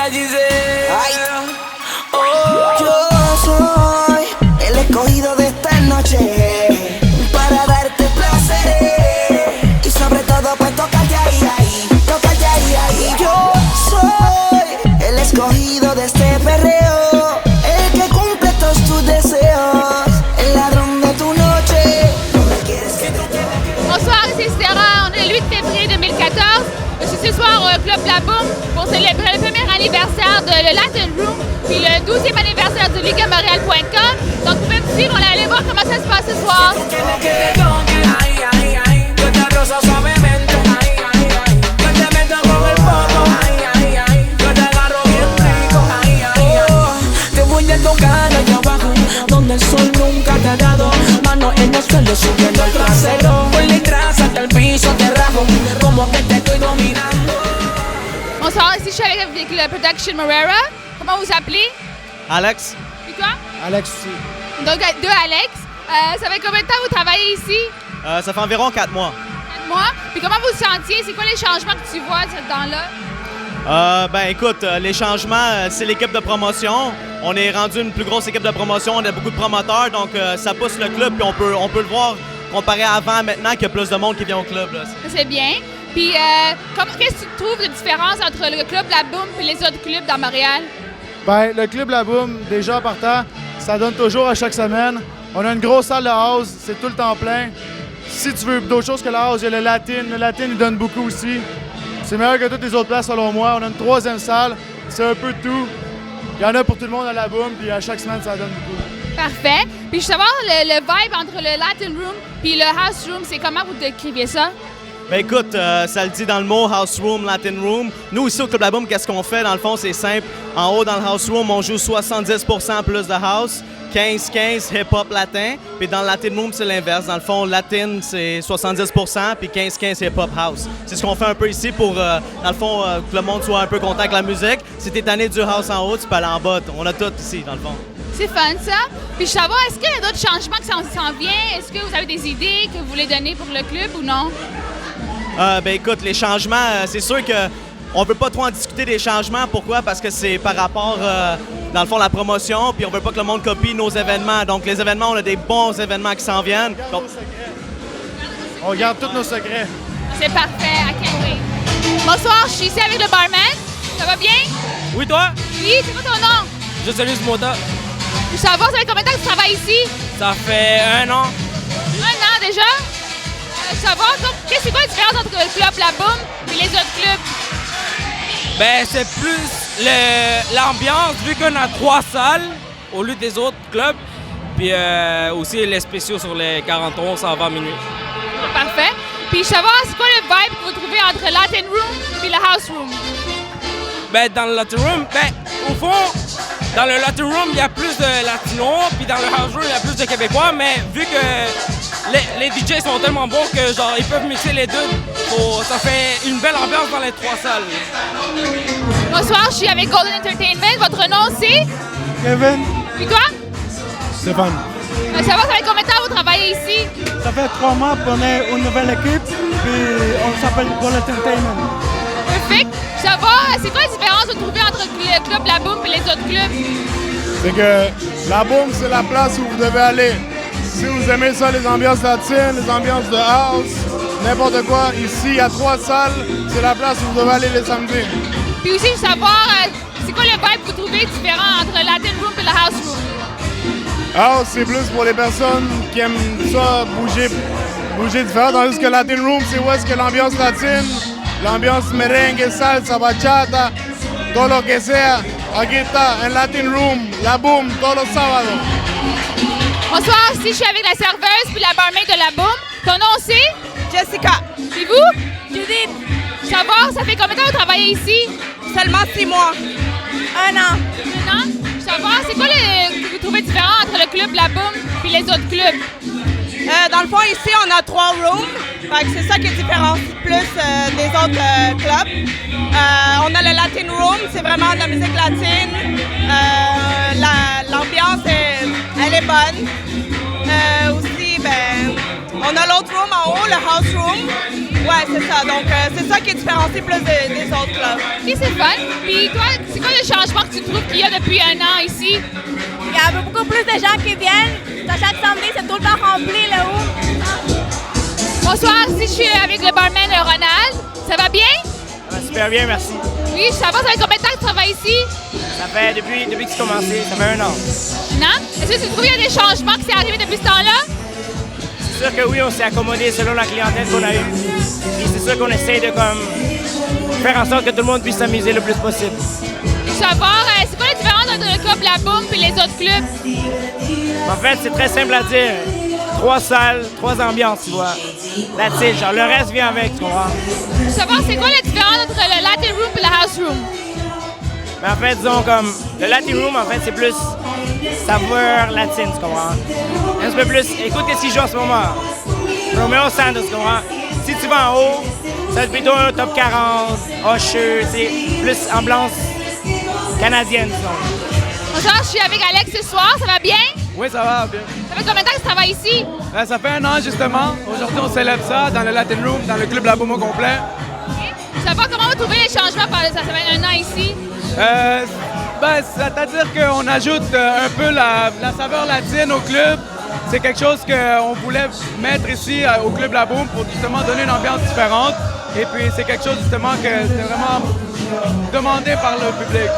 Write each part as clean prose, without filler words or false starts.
allí sea. Yo soy el escogido de esta noche para darte placer y sobre todo pues tocarte ahí, tocarte ahí. Yo soy el escogido de este perreo, el que cumple todos tus deseos, el ladrón de tu noche. ¿Dónde quieres que te lleve? Bonsoir, c'est Sarah. On est le 8 février 2014. Je suis ce soir au Club La Boum pour célébrer le premier anniversaire de le Latin Room puis le 12e anniversaire du LigaMontréal.com. Donc, vous pouvez me suivre, on va aller voir comment ça se passe ce soir. Donde el sol nunca te ha dado, mano en el suelo subiendo el trasero. Por detrás hasta el piso te rajo, como que te estoy dominando. Bonsoir, ici je suis avec le Production Morera. Comment vous appelez? Alex. Et toi? Alex aussi. Donc, deux Alex. Ça fait combien de temps vous travaillez ici? Ça fait environ 4 mois. 4 mois. Puis comment vous vous sentiez? C'est quoi les changements que tu vois dans-là? Ben écoute, les changements, c'est l'équipe de promotion. On est rendu une plus grosse équipe de promotion, on a beaucoup de promoteurs, donc ça pousse le club, puis on peut le voir comparé à avant, maintenant qu'il y a plus de monde qui vient au club. Là. C'est bien. Puis qu'est-ce que tu trouves de différence entre le Club La Boum et les autres clubs dans Montréal? Ben, le Club La Boum, déjà partant, ça donne toujours à chaque semaine. On a une grosse salle de house, c'est tout le temps plein. Si tu veux d'autres choses que la house, il y a le Latin. Le Latin, il donne beaucoup aussi. C'est meilleur que toutes les autres places, selon moi. On a une troisième salle, c'est un peu de tout. Il y en a pour tout le monde à La Boum, puis à chaque semaine, ça donne beaucoup. Parfait. Puis je veux savoir le vibe entre le Latin Room puis le House Room, c'est comment vous décriviez ça? Ben écoute, ça le dit dans le mot House Room, Latin Room. Nous, ici au Club La Boum, qu'est-ce qu'on fait? Dans le fond, c'est simple. En haut, dans le House Room, on joue 70% plus de house, 15-15 hip-hop latin. Puis dans le Latin Room, c'est l'inverse. Dans le fond, latin, c'est 70%, puis 15-15 hip-hop house. C'est ce qu'on fait un peu ici pour, dans le fond, que le monde soit un peu content avec la musique. Si t'es tanné du house en haut, tu peux aller en bas. On a tout ici, dans le fond. C'est fun, ça. Puis je veux savoir, est-ce qu'il y a d'autres changements qui s'en viennent? Est-ce que vous avez des idées que vous voulez donner pour le club ou non? Ben écoute, les changements, c'est sûr que on veut pas trop en discuter des changements. Pourquoi? Parce que c'est par rapport, dans le fond, la promotion, puis on veut pas que le monde copie nos événements. Donc les événements, on a des bons événements qui s'en viennent. Donc... On garde tous nos secrets. C'est parfait, à Kenway. Bonsoir, je suis ici avec le barman. Ça va bien? Oui, toi? Oui, c'est quoi ton nom? Je salue Mota. Je veux savoir, ça fait combien de temps que tu travailles ici? Ça fait 1 an. 1 an déjà? Je veux savoir, c'est quoi la différence entre le Club La Boum et les autres clubs? Ben, c'est plus l'ambiance, vu qu'on a 3 salles au lieu des autres clubs. Puis aussi les spéciaux sur les 41, ça va à minuit. Parfait. Puis je veux savoir, c'est quoi le vibe que vous trouvez entre Latin Room et le House Room? Ben, dans le Latin Room, au fond, dans le Latin Room, il y a plus de Latinos, puis dans le House Room, il y a plus de Québécois, mais vu que les DJ sont tellement bons que genre ils peuvent mixer les deux, ça fait une belle ambiance dans les 3 salles. Bonsoir, je suis avec Golden Entertainment. Votre nom, c'est? Kevin. Et toi? Stéphane. Je veux savoir, ça fait combien de temps vous travaillez ici? Ça fait 3 mois qu'on est une nouvelle équipe, puis on s'appelle Golden Entertainment. Perfect. Je veux savoir, c'est quoi la différence que vous trouvez entre le Club La Boum et les autres clubs? C'est que La Boum, c'est la place où vous devez aller. Si vous aimez ça, les ambiances latines, les ambiances de house, n'importe quoi, ici, il y a 3 salles, c'est la place où vous devez aller les samedis. Puis aussi, je veux savoir, c'est quoi le vibe que vous trouvez différent entre le Latin Room et le House Room? House, c'est plus pour les personnes qui aiment ça, bouger différent, tandis que Latin Room, c'est où est-ce que l'ambiance latine, l'ambiance merengue, salsa, bachata, todo lo que sea, aquí está, en Latin Room, La Boum, todos los sábados. Bonsoir, ici je suis avec la serveuse puis la barmaid de La Boum. Ton nom c'est? Jessica. Et vous? Judith. Savoir, ça fait combien de temps vous travaillez ici? Seulement 6 mois. 1 an. 1 an? Savoir, c'est quoi que vous trouvez différent entre le club La Boum et les autres clubs? Dans le fond, ici, on a 3 rooms. C'est ça qui est différent plus des autres clubs. On a le Latin Room, c'est vraiment de la musique latine. L'ambiance, elle est bonne. Aussi, On a l'autre room en haut, le house room. Ouais, c'est ça. Donc, c'est ça qui différencie plus des autres clubs. OK, c'est fun. Puis toi, c'est quoi le changement que tu trouves qu'il y a depuis un an ici? Il y a beaucoup plus de gens qui viennent. À chaque samedi, c'est tout le temps rempli le haut. Bonsoir, ici je suis avec le barman Ronald. Ça va bien? Ça va super bien, merci. Oui, ça va, ça fait combien de temps que tu travailles ici? Ça fait depuis que c'est commencé, ça fait 1 an. Non? Est-ce que tu trouves qu'il y a des changements qui sont arrivés depuis ce temps-là? C'est sûr que oui, on s'est accommodé selon la clientèle qu'on a eue. Puis c'est sûr qu'on essaie de faire en sorte que tout le monde puisse s'amuser le plus possible. Je veux savoir, c'est quoi la différence entre le club La Boum et les autres clubs? En fait, c'est très simple à dire. 3 salles, 3 ambiances, tu vois. That's it, genre le reste vient avec, tu comprends? Je veux savoir, c'est quoi la différence entre le Latin Room et le House Room? Mais en fait, disons comme, le Latin Room, en fait, c'est plus saveur latine, tu comprends? Un petit peu plus, écoute qu'est-ce qu'il joue en ce moment. Romeo Santos, tu comprends? Si tu vas en haut, ça va être plutôt un top 40, Usher, c'est plus ambiance canadienne, disons. Bonsoir, je suis avec Alex ce soir, ça va bien? Oui, ça va bien. Ça fait combien de temps que tu travailles ici? Ça fait 1 an, justement. Aujourd'hui, on célèbre ça dans le Latin Room, dans le club La Boum au complet. Je veux savoir comment vous trouvez les changements ça fait 1 an ici? C'est-à-dire qu'on ajoute un peu la saveur latine au club. C'est quelque chose qu'on voulait mettre ici au club La Boum pour justement donner une ambiance différente. Et puis, c'est quelque chose justement que c'est vraiment demandé par le public.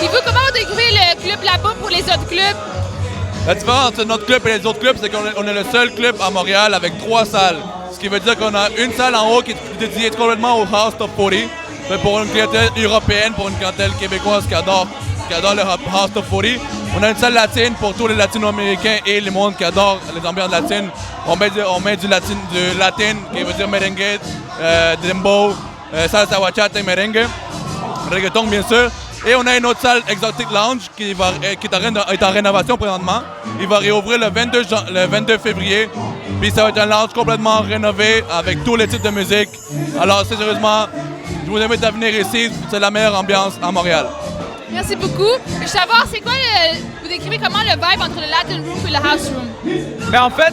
Et vous, comment vous découvrez le club La Boum pour les autres clubs? La différence entre notre club et les autres clubs, c'est qu'on est le seul club à Montréal avec 3 salles. Ce qui veut dire qu'on a une salle en haut qui est dédiée complètement au House Top 40. Mais pour une clientèle européenne, pour une clientèle québécoise qui adore le House Top 40. On a une salle latine pour tous les latino-américains et le monde qui adore les ambiances latines. On met du latin, qui veut dire merengue, dembow, salsa bachata et merengue, reggaeton bien sûr. Et on a une autre salle, Exotic Lounge, qui est en rénovation présentement. Il va réouvrir le 22 février. Puis ça va être un lounge complètement rénové avec tous les types de musique. Alors sérieusement, je vous invite à venir ici. C'est la meilleure ambiance à Montréal. Merci beaucoup. Je veux savoir, c'est quoi vous décrivez comment le vibe entre le Latin Room et le House Room? Mais en fait,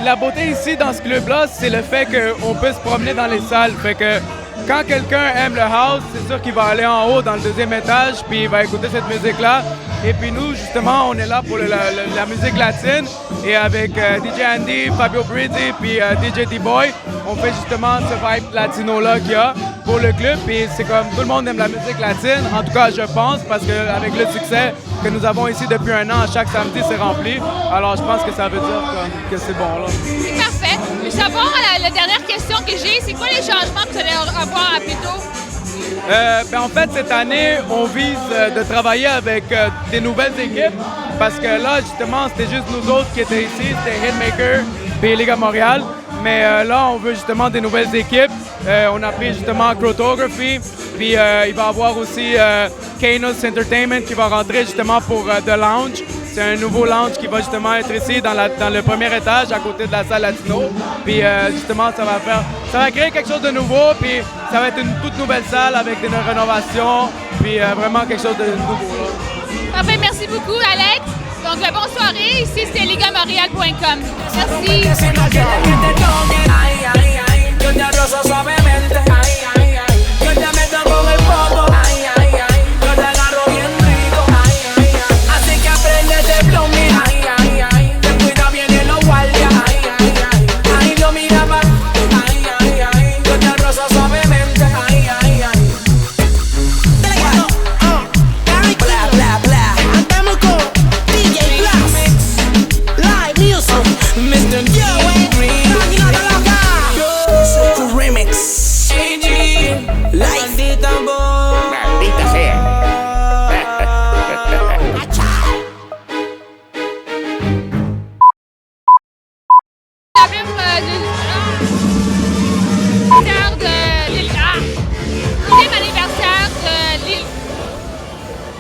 la beauté ici dans ce club-là, c'est le fait qu'on peut se promener dans les salles. Fait que quand quelqu'un aime le house, c'est sûr qu'il va aller en haut dans le 2e étage, puis il va écouter cette musique-là. Et puis nous, justement, on est là pour la musique latine. Et avec DJ Andy, Fabio Brizzi, puis DJ D-Boy, on fait justement ce vibe latino-là qu'il y a pour le club. Puis c'est comme tout le monde aime la musique latine, en tout cas je pense, parce qu'avec le succès que nous avons ici depuis 1 an, chaque samedi c'est rempli. Alors je pense que ça veut dire que c'est bon là. C'est parfait. Je veux savoir, la dernière question que j'ai, c'est quoi les changements que vous allez avoir à plus tôt? En fait, cette année, on vise de travailler avec des nouvelles équipes parce que là, justement, c'était juste nous autres qui étaient ici, c'était Hitmaker et Liga Montréal. Mais là, on veut justement des nouvelles équipes. On a pris justement Crotography, puis il va y avoir aussi Kanos Entertainment qui va rentrer justement pour The Lounge. C'est un nouveau lounge qui va justement être ici dans le 1er étage à côté de la salle latino. Puis justement, ça va créer quelque chose de nouveau. Puis ça va être une toute nouvelle salle avec des rénovations. Puis vraiment quelque chose de nouveau. Là. Parfait, merci beaucoup, Alex. Donc, bonne soirée. Ici, c'est ligamontreal.com. Merci.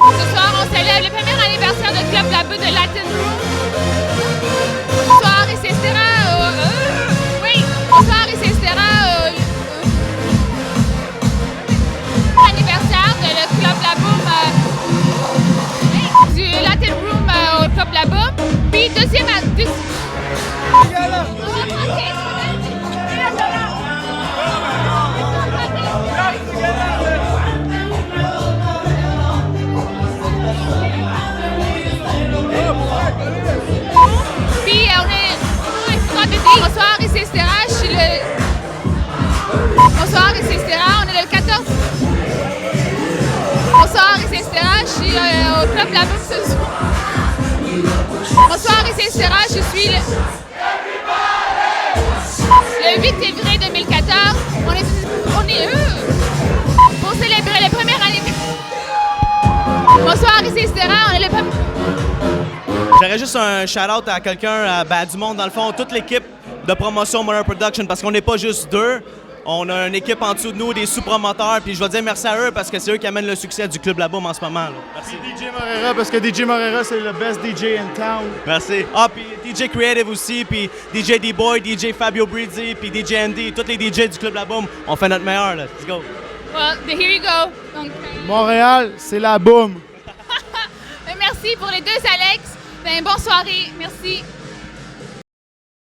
Ce soir, on célèbre le 1er anniversaire de Club La Boum de Latin Room. Ce soir, et c'est Bonsoir, ici Estera, je suis le... Bonsoir, ici Estera, on est le 14... Bonsoir, ici Estera, je suis au Club La Boum ce soir. Bonsoir, ici Estera, je suis le 8 février 2014. On est pour célébrer le premier anniversaire. Bonsoir, ici Estera, on est le premier... J'aurais juste un shout-out à quelqu'un du monde, dans le fond, toute l'équipe de promotion Motor Production, parce qu'on n'est pas juste deux. On a une équipe en dessous de nous, des sous-promoteurs, puis je vais dire merci à eux parce que c'est eux qui amènent le succès du Club La Boum en ce moment. Là. Merci. Puis DJ Morera, parce que DJ Morera, c'est le best DJ in town. Merci. Ah, puis DJ Creative aussi, puis DJ D-Boy, DJ Fabio Brizzi, puis DJ Andy, tous les DJ du Club La Boum, on fait notre meilleur, là. Let's go. Well, here you go. Donc, Montréal, c'est la boum. merci pour les deux, Alex. Bonne soirée. Merci.